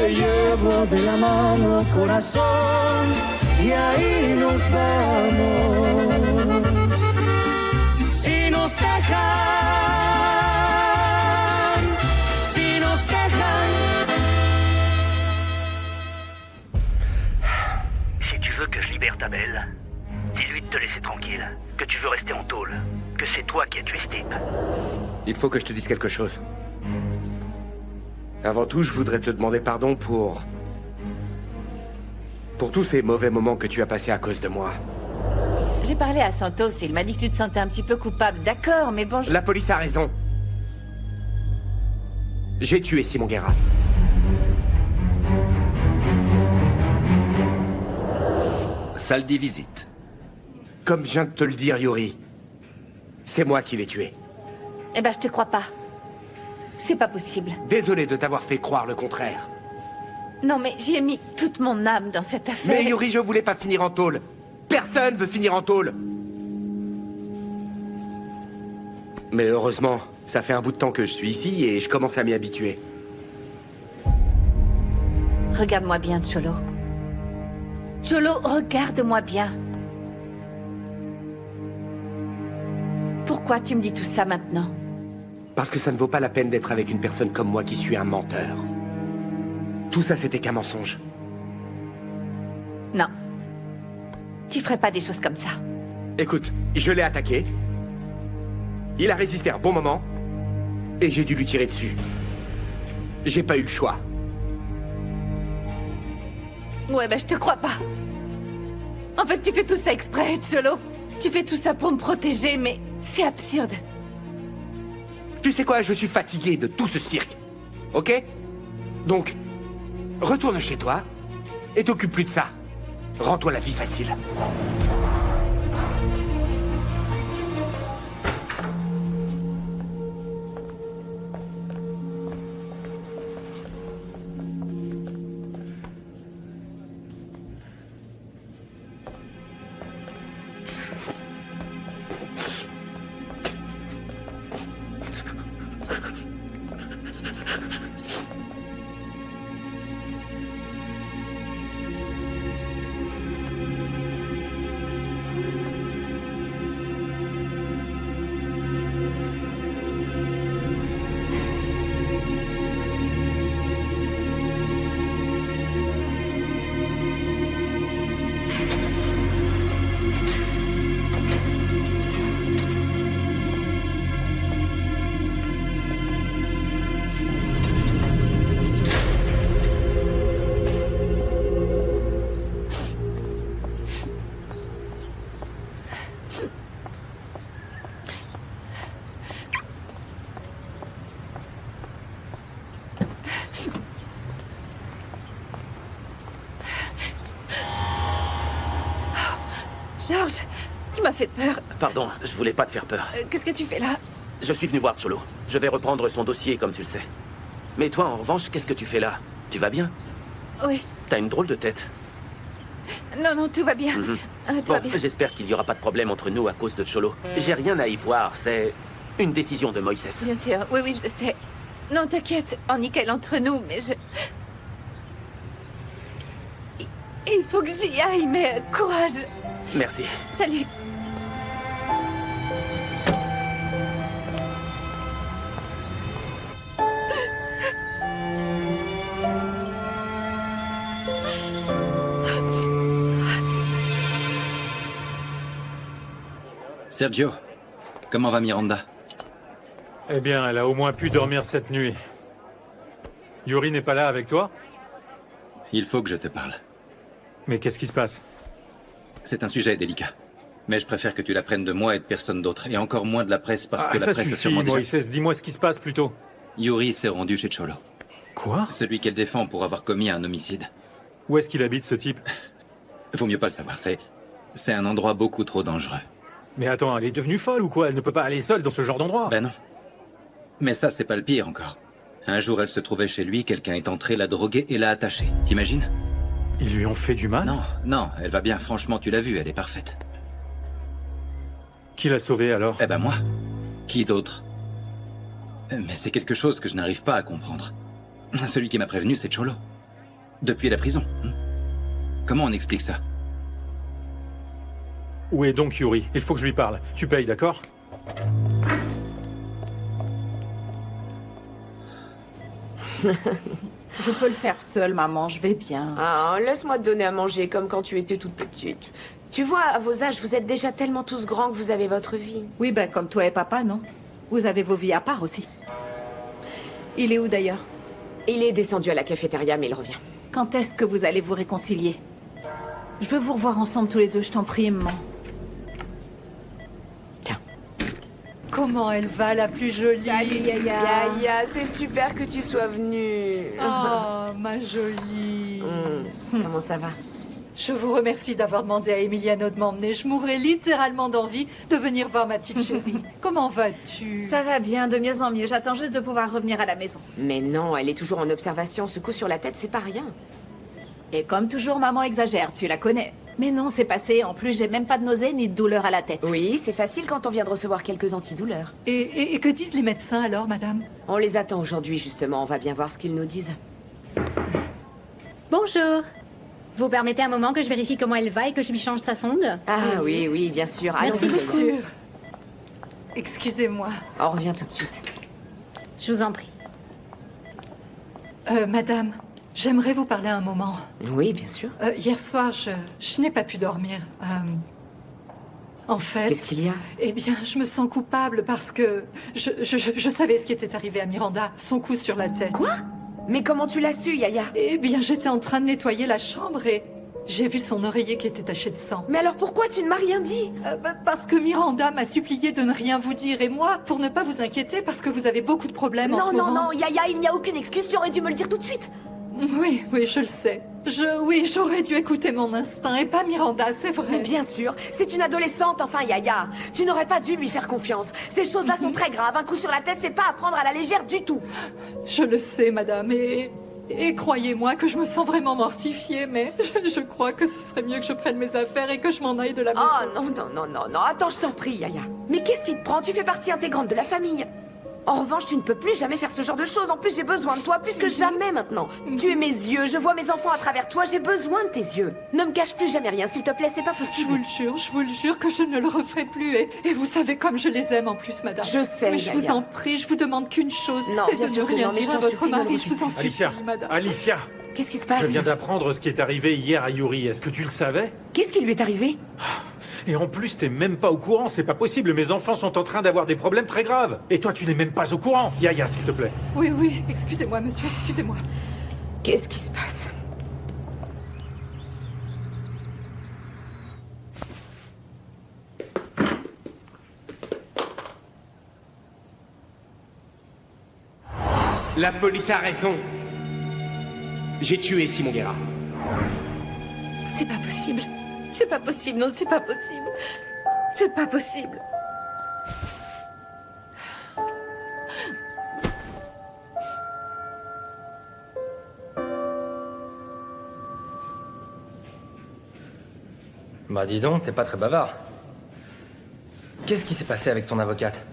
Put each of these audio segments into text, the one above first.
te llevo de la mano, corazón, y ahí nos vamos. Si nos dejan, si nos dejan. Si tu veux que je libère ta belle, dis-lui de te laisser tranquille, que tu veux rester en tôle, que c'est toi qui as tué ce type. Il faut que je te dise quelque chose. Avant tout, je voudrais te demander pardon pour tous ces mauvais moments que tu as passés à cause de moi. J'ai parlé à Santos et il m'a dit que tu te sentais un petit peu coupable. D'accord, mais bon... La police a raison. J'ai tué Simon Guerra. Salle des visites. Comme je viens de te le dire, Yuri, c'est moi qui l'ai tué. Eh ben, je te crois pas. C'est pas possible. Désolé de t'avoir fait croire le contraire. Non, mais j'y ai mis toute mon âme dans cette affaire. Mais Yuri, je voulais pas finir en tôle. Personne veut finir en tôle. Mais heureusement, ça fait un bout de temps que je suis ici et je commence à m'y habituer. Regarde-moi bien, Cholo. Cholo, regarde-moi bien. Pourquoi tu me dis tout ça maintenant? Parce que ça ne vaut pas la peine d'être avec une personne comme moi qui suis un menteur. Tout ça, c'était qu'un mensonge. Non. Tu ferais pas des choses comme ça. Écoute, je l'ai attaqué. Il a résisté un bon moment. Et j'ai dû lui tirer dessus. J'ai pas eu le choix. Ouais, ben je te crois pas. En fait, tu fais tout ça exprès, Cholo. Tu fais tout ça pour me protéger, mais c'est absurde. Tu sais quoi, je suis fatigué de tout ce cirque. Ok? Donc, retourne chez toi et t'occupe plus de ça. Rends-toi la vie facile. Georges, tu m'as fait peur. Pardon, je voulais pas te faire peur. Qu'est-ce que tu fais là? Je suis venu voir Cholo. Je vais reprendre son dossier, comme tu le sais. Mais toi, en revanche, qu'est-ce que tu fais là? Tu vas bien? Oui. T'as une drôle de tête. Non, non, tout va bien. Tout va Bon, bien. j'espère qu'il y aura pas de problème entre nous à cause de Cholo. J'ai rien à y voir, c'est une décision de Moïse. Bien sûr, oui, oui, je le sais. Non, t'inquiète, en nickel entre nous, mais je... Il faut que j'y aille, mais courage. Merci. Salut. Sergio, comment va Miranda? Eh bien, elle a au moins pu dormir cette nuit. Yuri n'est pas là avec toi? Il faut que je te parle. Mais qu'est-ce qui se passe? C'est un sujet délicat. Mais je préfère que tu l'apprennes de moi et de personne d'autre. Et encore moins de la presse, parce que la ça presse a suffit, sûrement déjà... Moïse, dis-moi ce qui se passe plutôt. Yuri s'est rendu chez Cholo. Quoi? Celui qu'elle défend pour avoir commis un homicide. Où est-ce qu'il habite, ce type? Vaut mieux pas le savoir, c'est un endroit beaucoup trop dangereux. Mais attends, elle est devenue folle ou quoi? Elle ne peut pas aller seule dans ce genre d'endroit. Ben non. Mais ça, c'est pas le pire encore. Un jour, elle se trouvait chez lui, quelqu'un est entré, l'a droguée et l'a attachée. T'imagines? Ils lui ont fait du mal? Non, non, elle va bien, franchement, tu l'as vue, elle est parfaite. Qui l'a sauvée alors? Eh ben moi. Qui d'autre? Mais c'est quelque chose que je n'arrive pas à comprendre. Celui qui m'a prévenu, c'est Cholo. Depuis la prison. Comment on explique ça? Où est donc Yuri? Il faut que je lui parle. Tu payes, d'accord? Je peux le faire seule, maman, je vais bien. Ah, laisse-moi te donner à manger comme quand tu étais toute petite. Tu vois, à vos âges, vous êtes déjà tellement tous grands que vous avez votre vie. Oui, ben comme toi et papa, non? Vous avez vos vies à part aussi. Il est où d'ailleurs? Il est descendu à la cafétéria, mais il revient. Quand est-ce que vous allez vous réconcilier? Je veux vous revoir ensemble tous les deux, je t'en prie, maman. Tiens. Comment elle va, la plus jolie? Salut, Yaya. Yaya, c'est super que tu sois venue. Oh, ma jolie. Comment ça va? Je vous remercie d'avoir demandé à Emiliano de m'emmener. Je mourrais littéralement d'envie de venir voir ma petite chérie. Comment vas-tu? Ça va bien, de mieux en mieux. J'attends juste de pouvoir revenir à la maison. Mais non, elle est toujours en observation. Ce coup sur la tête, c'est pas rien. Et comme toujours, maman exagère, tu la connais. Mais non, c'est passé. En plus, j'ai même pas de nausée ni de douleur à la tête. Oui, c'est facile quand on vient de recevoir quelques antidouleurs. Et que disent les médecins alors, madame? On les attend aujourd'hui, justement. On va bien voir ce qu'ils nous disent. Bonjour. Vous permettez un moment que je vérifie comment elle va et que je lui change sa sonde? Ah oui, oui, bien sûr. Merci Allons-y, beaucoup. Yaya. Excusez-moi. On revient tout de suite. Je vous en prie. Madame, j'aimerais vous parler un moment. Oui, bien sûr. Hier soir, je n'ai pas pu dormir. En fait... Qu'est-ce qu'il y a? Eh bien, je me sens coupable parce que je savais ce qui était arrivé à Miranda, son coup sur la tête. Quoi? Mais comment tu l'as su, Yaya? Eh bien, j'étais en train de nettoyer la chambre et j'ai vu son oreiller qui était taché de sang. Mais alors pourquoi tu ne m'as rien dit? Parce que Miranda m'a supplié de ne rien vous dire et moi, pour ne pas vous inquiéter, parce que vous avez beaucoup de problèmes en Non, ce non, moment. non, Yaya, il n'y a aucune excuse. Tu aurais dû me le dire tout de suite. Oui, je le sais. Oui, j'aurais dû écouter mon instinct et pas Miranda, c'est vrai. Mais bien sûr, c'est une adolescente, enfin, Yaya. Tu n'aurais pas dû lui faire confiance. Ces choses-là sont très graves. Un coup sur la tête, c'est pas à prendre à la légère du tout. Je le sais, madame, et croyez-moi que je me sens vraiment mortifiée, mais je crois que ce serait mieux que je prenne mes affaires et que je m'en aille de la maison. Oh non, non, non, non, non. Attends, je t'en prie, Yaya. Mais qu'est-ce qui te prend? Tu fais partie intégrante de la famille. En revanche, tu ne peux plus jamais faire ce genre de choses. En plus, j'ai besoin de toi plus que jamais maintenant. Tu es mes yeux, je vois mes enfants à travers toi, j'ai besoin de tes yeux. Ne me cache plus jamais rien, s'il te plaît, c'est pas Je possible. vous le jure que je ne le referai plus. Et vous savez comme je les aime en plus, madame. Je sais, Mais je vous Yaya. en prie, je vous demande qu'une chose, Non, c'est bien de ne sûr que rien non, mais dire je à t'en votre supplie, ne le mari. refais Je vous en supplie, Alicia, madame. Alicia, Qu'est-ce qui se passe? je viens d'apprendre ce qui est arrivé hier à Yuri. Est-ce que tu le savais? Qu'est-ce qui lui est arrivé? Et en plus, t'es même pas au courant. C'est pas possible. Mes enfants sont en train d'avoir des problèmes très graves. Et toi, tu n'es même pas au courant. Yaya, s'il te plaît. Oui, excusez-moi, monsieur, excusez-moi. Qu'est-ce qui se passe? La police a raison. J'ai tué Simon Guerra. C'est pas possible. C'est pas possible, non, c'est pas possible. C'est pas possible. Bah dis donc, t'es pas très bavard. Qu'est-ce qui s'est passé avec ton avocate?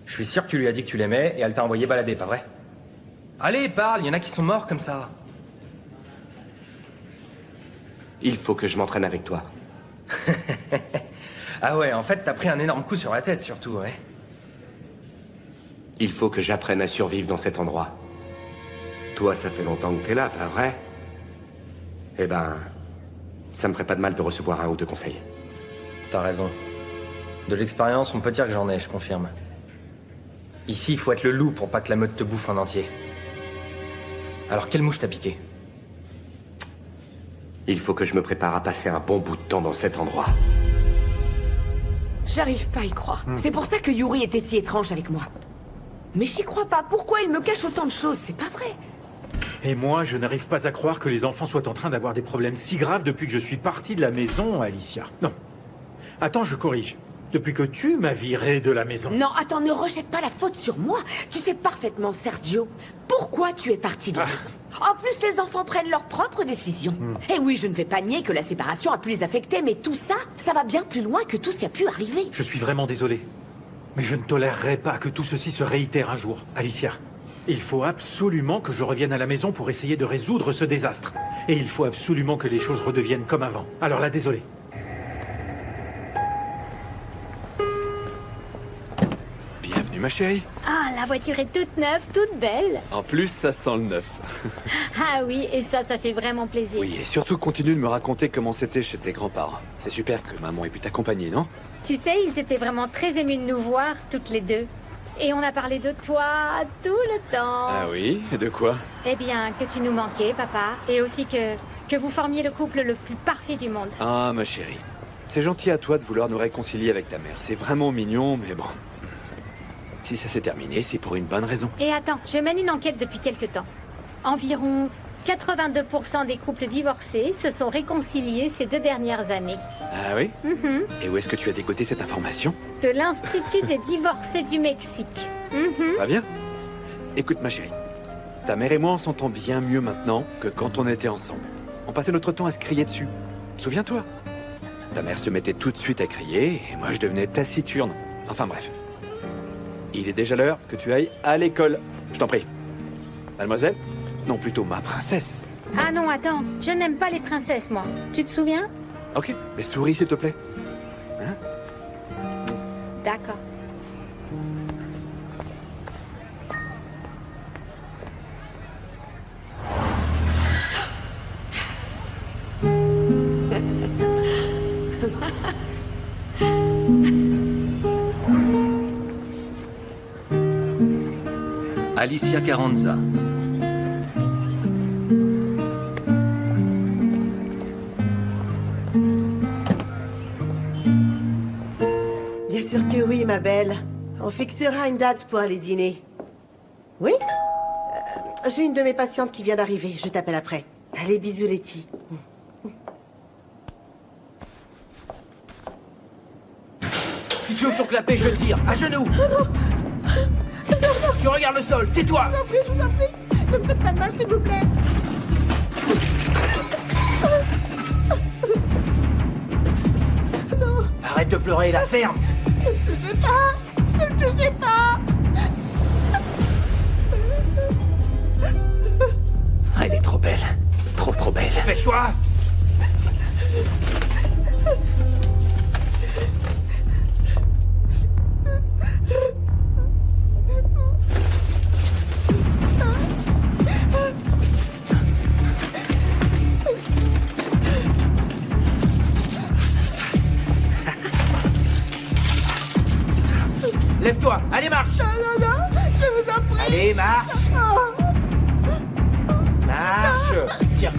Je suis sûr que tu lui as dit que tu l'aimais et elle t'a envoyé balader, pas vrai? Allez, parle, il y en a qui sont morts comme ça. Il faut que je m'entraîne avec toi. Ah ouais, en fait, t'as pris un énorme coup sur la tête, surtout, ouais. Il faut que j'apprenne à survivre dans cet endroit. Toi, ça fait longtemps que t'es là, pas vrai? Eh ben, ça me ferait pas de mal de recevoir un ou deux conseils. T'as raison. De l'expérience, on peut dire que j'en ai, je confirme. Ici, il faut être le loup pour pas que la meute te bouffe en entier. Alors, quelle mouche t'a piqué? Il faut que je me prépare à passer un bon bout de temps dans cet endroit. J'arrive pas à y croire. C'est pour ça que Yuri était si étrange avec moi. Mais j'y crois pas. Pourquoi il me cache autant de choses? C'est pas vrai. Et moi, je n'arrive pas à croire que les enfants soient en train d'avoir des problèmes si graves depuis que je suis parti de la maison, Alicia. Non. Attends, je corrige. Depuis que tu m'as viré de la maison. Non, attends, ne rejette pas la faute sur moi. Tu sais parfaitement, Sergio, pourquoi tu es parti de la maison. En plus, les enfants prennent leurs propres décisions. Et oui, je ne vais pas nier que la séparation a pu les affecter, mais tout ça, ça va bien plus loin que tout ce qui a pu arriver. Je suis vraiment désolé. Mais je ne tolérerai pas que tout ceci se réitère un jour. Alicia, Il faut absolument que je revienne à la maison pour essayer de résoudre ce désastre. Et il faut absolument que les choses redeviennent comme avant. Alors là, désolé. Bienvenue, ma chérie. Ah, la voiture est toute neuve, toute belle. En plus, ça sent le neuf. Ah oui, et ça fait vraiment plaisir. Oui, et surtout continue de me raconter comment c'était chez tes grands-parents. C'est super que maman ait pu t'accompagner, non? Tu sais, ils étaient vraiment très émus de nous voir, toutes les deux. Et on a parlé de toi tout le temps. Ah oui? De quoi? Eh bien, que tu nous manquais, papa. Et aussi que vous formiez le couple le plus parfait du monde. Ah, ma chérie. C'est gentil à toi de vouloir nous réconcilier avec ta mère. C'est vraiment mignon, mais bon. Si ça s'est terminé, c'est pour une bonne raison. Et attends, je mène une enquête depuis quelque temps. Environ 82% des couples divorcés se sont réconciliés ces 2 dernières années. Ah oui? Mhm. Et où est-ce que tu as dégoté cette information? De l'Institut des divorcés du Mexique. Mhm. Pas bien? Écoute, ma chérie. Ta mère et moi, on s'entend bien mieux maintenant que quand on était ensemble. On passait notre temps à se crier dessus. Souviens-toi. Ta mère se mettait tout de suite à crier, et moi je devenais taciturne. Enfin bref. Il est déjà l'heure que tu ailles à l'école. Je t'en prie. Mademoiselle? Non, plutôt ma princesse. Ah non, attends, je n'aime pas les princesses, moi. Tu te souviens? Ok, mais souris s'il te plaît. Hein? D'accord. Alicia Carranza. Bien sûr que oui, ma belle. On fixera une date pour aller dîner. Oui? J'ai une de mes patientes qui vient d'arriver. Je t'appelle après. Allez, bisous, Letty. Si tu veux surclapper, je tire. À genoux. Tu regardes le sol, tais-toi. Je vous en prie, ne me faites pas de mal, s'il vous plaît. Non. Arrête de pleurer, la ferme. Ne me touchez pas. Ne me touchez pas. Elle est trop belle. Trop belle. Dépêche-toi. Lève-toi, allez marche. Non, je vous en prie. Allez, marche. Marche. Tiens.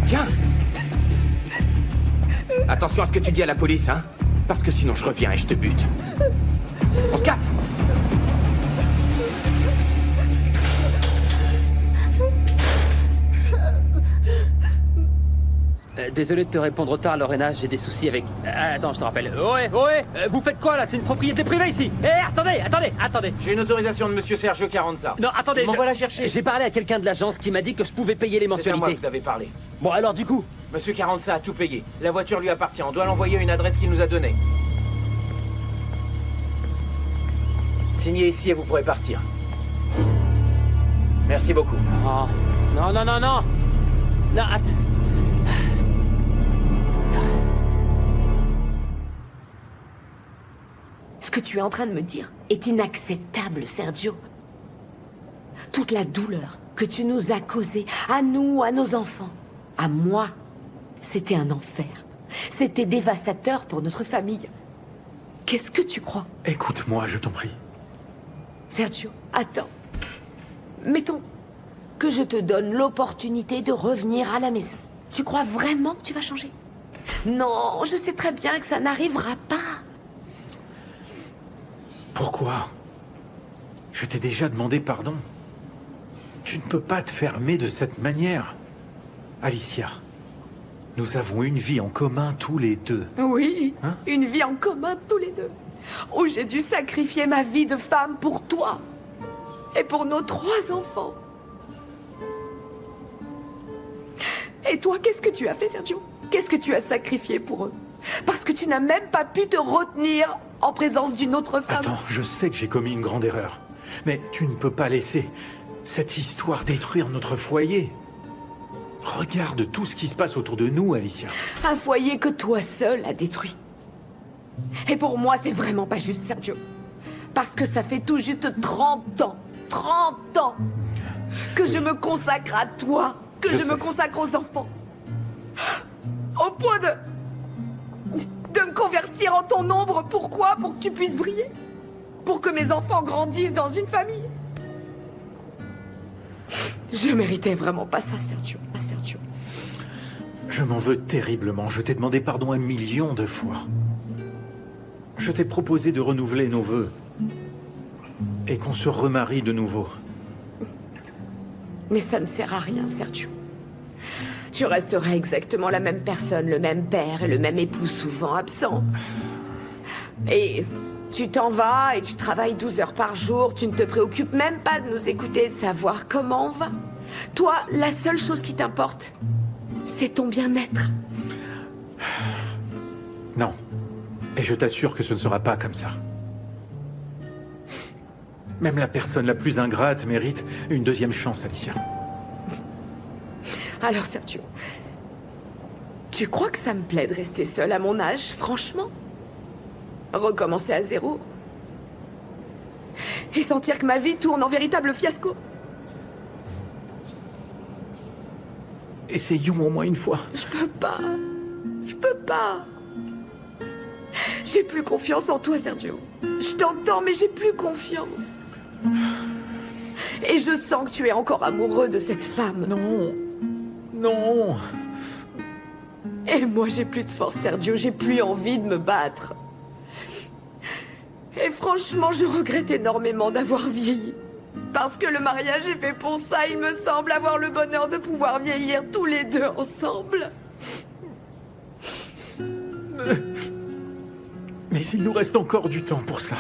Tiens. Attention à ce que tu dis à la police, hein. Parce que sinon je reviens et je te bute. On se casse. Désolé de te répondre tard, Lorena, j'ai des soucis avec... attends, je te rappelle. Ouais, vous faites quoi, là? C'est une propriété privée, ici. Attendez. J'ai une autorisation de monsieur Sergio Carranza. Non, attendez, m'envoie la chercher. J'ai parlé à quelqu'un de l'agence qui m'a dit que je pouvais payer les C'est à mensualités. moi que vous avez parlé. Bon, alors, du coup... Monsieur Carranza a tout payé. La voiture lui appartient. On doit l'envoyer à une adresse qu'il nous a donnée. Signez ici et vous pourrez partir. Merci beaucoup. Oh. Non. Non, attends. Ce que tu es en train de me dire est inacceptable, Sergio. Toute la douleur que tu nous as causée, à nous, à nos enfants, à moi, c'était un enfer. C'était dévastateur pour notre famille. Qu'est-ce que tu crois? Écoute-moi, je t'en prie. Sergio, attends. Mettons que je te donne l'opportunité de revenir à la maison. Tu crois vraiment que tu vas changer? Non, je sais très bien que ça n'arrivera pas. Pourquoi? Je t'ai déjà demandé pardon. Tu ne peux pas te fermer de cette manière. Alicia, nous avons une vie en commun tous les deux. Oui, une vie en commun tous les deux. Où j'ai dû sacrifier ma vie de femme pour toi. Et pour nos 3 enfants. Et toi, qu'est-ce que tu as fait, Sergio? Qu'est-ce que tu as sacrifié pour eux? Parce que tu n'as même pas pu te retenir en présence d'une autre femme. Attends, je sais que j'ai commis une grande erreur. Mais tu ne peux pas laisser cette histoire détruire notre foyer. Regarde tout ce qui se passe autour de nous, Alicia. Un foyer que toi seul as détruit. Et pour moi, c'est vraiment pas juste, Sergio. Parce que ça fait tout juste 30 ans que je me consacre à toi, que je me consacre aux enfants. Au point de me convertir en ton ombre. Pourquoi? Pour que tu puisses briller. Pour que mes enfants grandissent dans une famille. Je méritais vraiment pas ça, Sergio. Pas Sergio. Je m'en veux terriblement. Je t'ai demandé pardon 1 million de fois. Je t'ai proposé de renouveler nos vœux. Et qu'on se remarie de nouveau. Mais ça ne sert à rien, Sergio. Tu resteras exactement la même personne, le même père et le même époux souvent absent. Et tu t'en vas et tu travailles 12 heures par jour. Tu ne te préoccupes même pas de nous écouter, de savoir comment on va. Toi, la seule chose qui t'importe, c'est ton bien-être. Non. Et je t'assure que ce ne sera pas comme ça. Même la personne la plus ingrate mérite une deuxième chance, Alicia. Alors, Sergio, tu crois que ça me plaît de rester seule à mon âge, franchement? Recommencer à zéro? Et sentir que ma vie tourne en véritable fiasco? Essayons au moins une fois. Je peux pas. Je peux pas. J'ai plus confiance en toi, Sergio. Je t'entends, mais j'ai plus confiance. Et je sens que tu es encore amoureux de cette femme. Non. Non. Et moi, j'ai plus de force, Sergio. J'ai plus envie de me battre. Et franchement, je regrette énormément d'avoir vieilli. Parce que le mariage est fait pour ça. Il me semble avoir le bonheur de pouvoir vieillir tous les deux ensemble. Mais il nous reste encore du temps pour ça.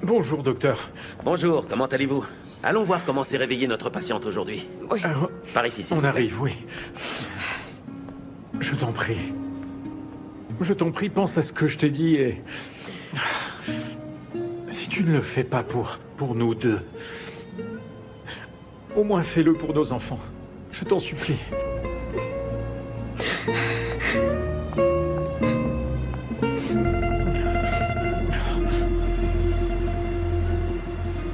Bonjour, docteur. Bonjour, comment allez-vous? Allons voir comment s'est réveillée notre patiente aujourd'hui. Oui. Par ici, s'il On vous plaît. arrive, oui. Je t'en prie. Je t'en prie, pense à ce que je t'ai dit et... Si tu ne le fais pas pour nous deux, au moins fais-le pour nos enfants. Je t'en supplie.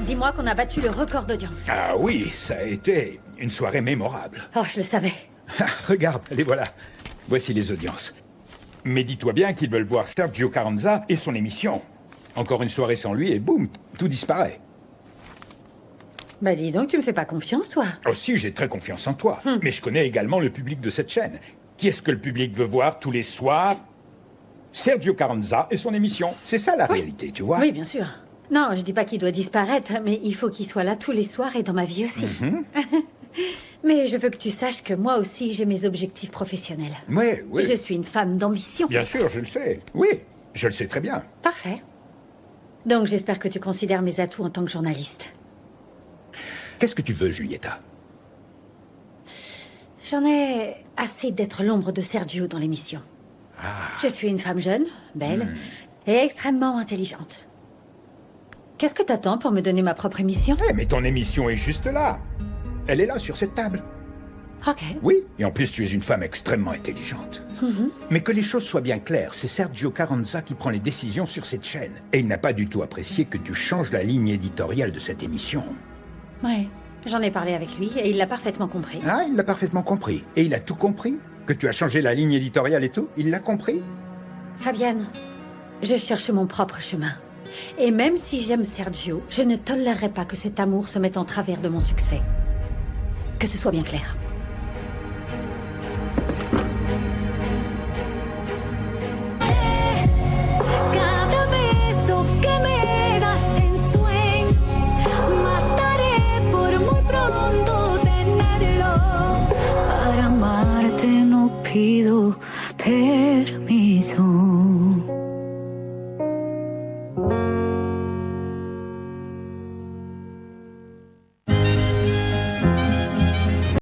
Dis-moi qu'on a battu le record d'audience. Ah oui, ça a été une soirée mémorable. Oh, je le savais. Ah, regarde, les voilà. Voici les audiences. Mais dis-toi bien qu'ils veulent voir Sergio Carranza et son émission. Encore une soirée sans lui et boum, tout disparaît. Bah dis donc, tu me fais pas confiance, toi. Aussi, j'ai très confiance en toi. Mais je connais également le public de cette chaîne. Qui est-ce que le public veut voir tous les soirs? Sergio Carranza et son émission. C'est ça la réalité, tu vois. Oui, bien sûr. Non, je dis pas qu'il doit disparaître, mais il faut qu'il soit là tous les soirs et dans ma vie aussi. Mais je veux que tu saches que moi aussi, j'ai mes objectifs professionnels. Oui. Je suis une femme d'ambition. Bien sûr, je le sais. Oui, je le sais très bien. Parfait. Donc j'espère que tu considères mes atouts en tant que journaliste. Qu'est-ce que tu veux, Julieta? J'en ai assez d'être l'ombre de Sergio dans l'émission. Je suis une femme jeune, belle et extrêmement intelligente. Qu'est-ce que t'attends pour me donner ma propre émission? Mais ton émission est juste là. Elle est là, sur cette table. Ok. Oui, et en plus, tu es une femme extrêmement intelligente. Mais que les choses soient bien claires, c'est Sergio Carranza qui prend les décisions sur cette chaîne. Et il n'a pas du tout apprécié que tu changes la ligne éditoriale de cette émission. Ouais, j'en ai parlé avec lui et il l'a parfaitement compris. Ah, il l'a parfaitement compris. Et il a tout compris? Que tu as changé la ligne éditoriale et tout? Il l'a compris? Fabienne, je cherche mon propre chemin. Et même si j'aime Sergio, je ne tolérerai pas que cet amour se mette en travers de mon succès. Que ce soit bien clair.